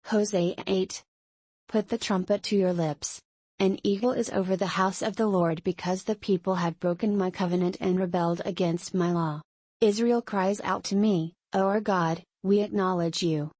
Hosea 8. Put the trumpet to your lips. An eagle is over the house of the Lord because the people have broken my covenant and rebelled against my law. Israel cries out to me, O our God, we acknowledge you.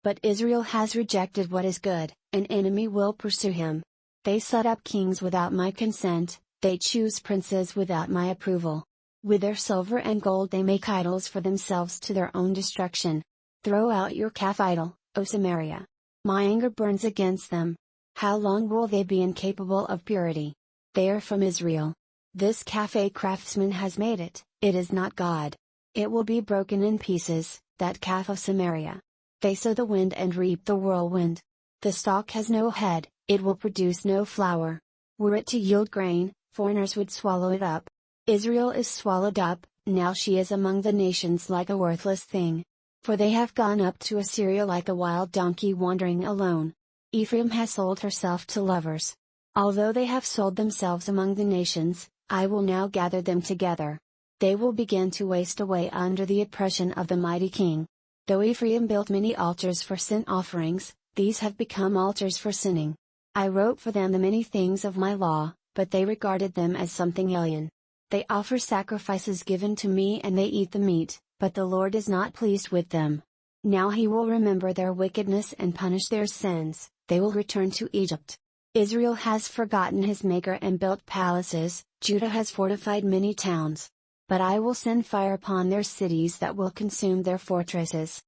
But Israel has rejected what is good, an enemy will pursue him. They set up kings without my consent, they choose princes without my approval. With their silver and gold they make idols for themselves to their own destruction. Throw out your calf idol, O Samaria. My anger burns against them. How long will they be incapable of purity? They are from Israel. This calf a craftsman has made it, it is not God. It will be broken in pieces, that calf of Samaria. They sow the wind and reap the whirlwind. The stalk has no head, it will produce no flour. Were it to yield grain, foreigners would swallow it up. Israel is swallowed up, now she is among the nations like a worthless thing. For they have gone up to Assyria like a wild donkey wandering alone. Ephraim has sold herself to lovers. Although they have sold themselves among the nations, I will now gather them together. They will begin to waste away under the oppression of the mighty king. Though Ephraim built many altars for sin offerings, these have become altars for sinning. I wrote for them the many things of my law, but they regarded them as something alien. They offer sacrifices given to me and they eat the meat, but the Lord is not pleased with them. Now he will remember their wickedness and punish their sins, they will return to Egypt. Israel has forgotten his Maker and built palaces, Judah has fortified many towns. But I will send fire upon their cities that will consume their fortresses.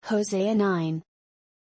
Hosea 9.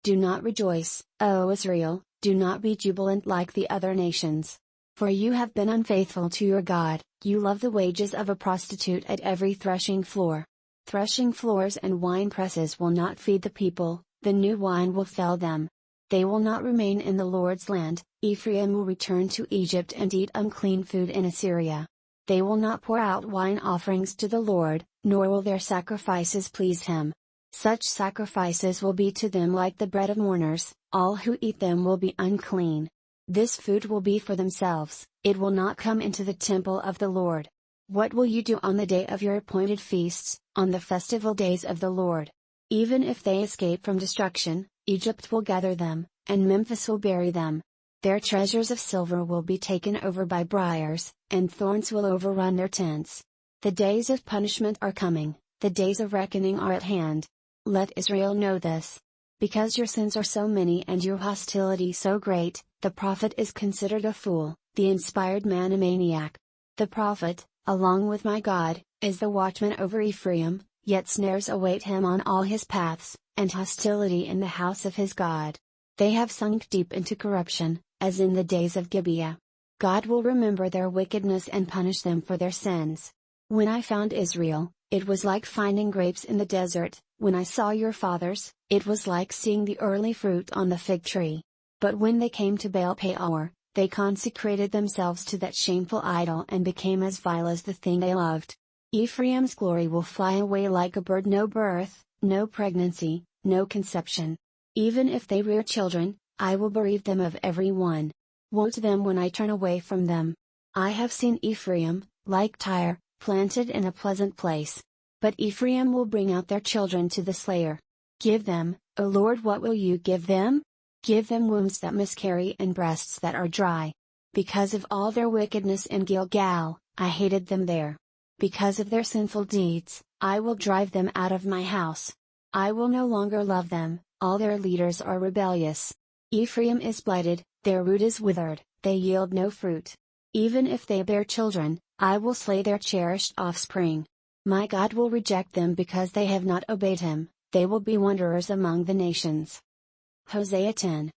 Do not rejoice, O Israel, do not be jubilant like the other nations. For you have been unfaithful to your God, you love the wages of a prostitute at every threshing floor. Threshing floors and wine presses will not feed the people, the new wine will fail them. They will not remain in the Lord's land, Ephraim will return to Egypt and eat unclean food in Assyria. They will not pour out wine offerings to the Lord, nor will their sacrifices please him. Such sacrifices will be to them like the bread of mourners, all who eat them will be unclean. This food will be for themselves, it will not come into the temple of the Lord. What will you do on the day of your appointed feasts, on the festival days of the Lord? Even if they escape from destruction, Egypt will gather them, and Memphis will bury them. Their treasures of silver will be taken over by briars, and thorns will overrun their tents. The days of punishment are coming, the days of reckoning are at hand. Let Israel know this. Because your sins are so many and your hostility so great, the prophet is considered a fool, the inspired man a maniac. The prophet, along with my God, is the watchman over Ephraim, yet snares await him on all his paths, and hostility in the house of his God. They have sunk deep into corruption, as in the days of Gibeah. God will remember their wickedness and punish them for their sins. When I found Israel, it was like finding grapes in the desert, when I saw your fathers, it was like seeing the early fruit on the fig tree. But when they came to Baal Peor, they consecrated themselves to that shameful idol and became as vile as the thing they loved. Ephraim's glory will fly away like a bird, no birth, no pregnancy, no conception. Even if they rear children, I will bereave them of every one. Woe to them when I turn away from them. I have seen Ephraim, like Tyre, planted in a pleasant place. But Ephraim will bring out their children to the slayer. Give them, O Lord, what will you give them? Give them wombs that miscarry and breasts that are dry. Because of all their wickedness in Gilgal, I hated them there. Because of their sinful deeds, I will drive them out of my house. I will no longer love them, all their leaders are rebellious. Ephraim is blighted, their root is withered, they yield no fruit. Even if they bear children, I will slay their cherished offspring. My God will reject them because they have not obeyed him, they will be wanderers among the nations. Hosea 10.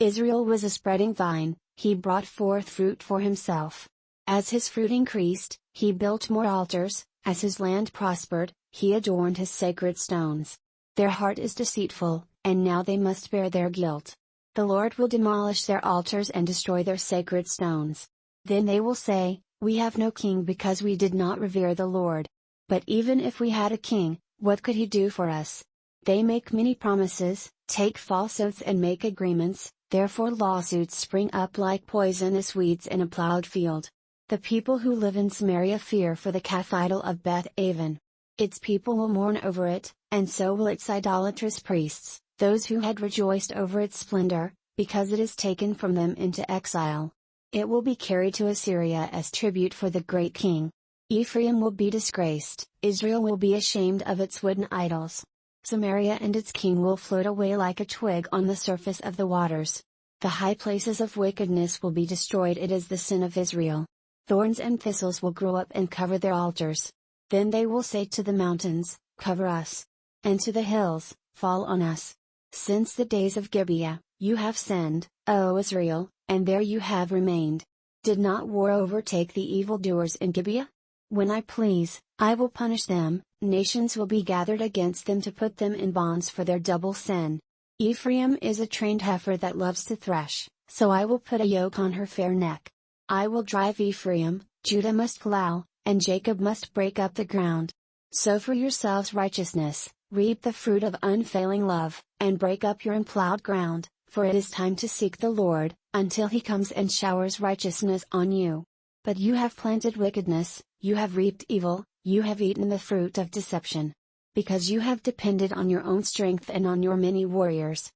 Israel was a spreading vine, he brought forth fruit for himself. As his fruit increased, he built more altars, as his land prospered, he adorned his sacred stones. Their heart is deceitful, and now they must bear their guilt. The Lord will demolish their altars and destroy their sacred stones. Then they will say, we have no king because we did not revere the Lord. But even if we had a king, what could he do for us? They make many promises, take false oaths and make agreements, therefore lawsuits spring up like poisonous weeds in a plowed field. The people who live in Samaria fear for the calf idol of Beth Aven. Its people will mourn over it, and so will its idolatrous priests, those who had rejoiced over its splendor, because it is taken from them into exile. It will be carried to Assyria as tribute for the great king. Ephraim will be disgraced, Israel will be ashamed of its wooden idols. Samaria and its king will float away like a twig on the surface of the waters. The high places of wickedness will be destroyed. It is the sin of Israel. Thorns and thistles will grow up and cover their altars. Then they will say to the mountains, "Cover us," and to the hills, "Fall on us." Since the days of Gibeah, you have sinned, O Israel, and there you have remained. Did not war overtake the evildoers in Gibeah? When I please, I will punish them. Nations will be gathered against them to put them in bonds for their double sin. Ephraim is a trained heifer that loves to thresh, so I will put a yoke on her fair neck. I will drive Ephraim, Judah must plow, and Jacob must break up the ground. Sow for yourselves righteousness, reap the fruit of unfailing love, and break up your unplowed ground, for it is time to seek the Lord, until he comes and showers righteousness on you. But you have planted wickedness, you have reaped evil, you have eaten the fruit of deception. Because you have depended on your own strength and on your many warriors.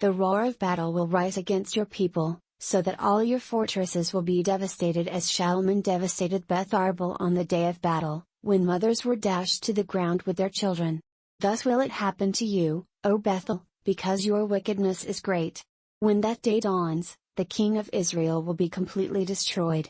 The roar of battle will rise against your people, so that all your fortresses will be devastated as Shalman devastated Beth Arbel on the day of battle, when mothers were dashed to the ground with their children. Thus will it happen to you, O Bethel, because your wickedness is great. When that day dawns, the king of Israel will be completely destroyed.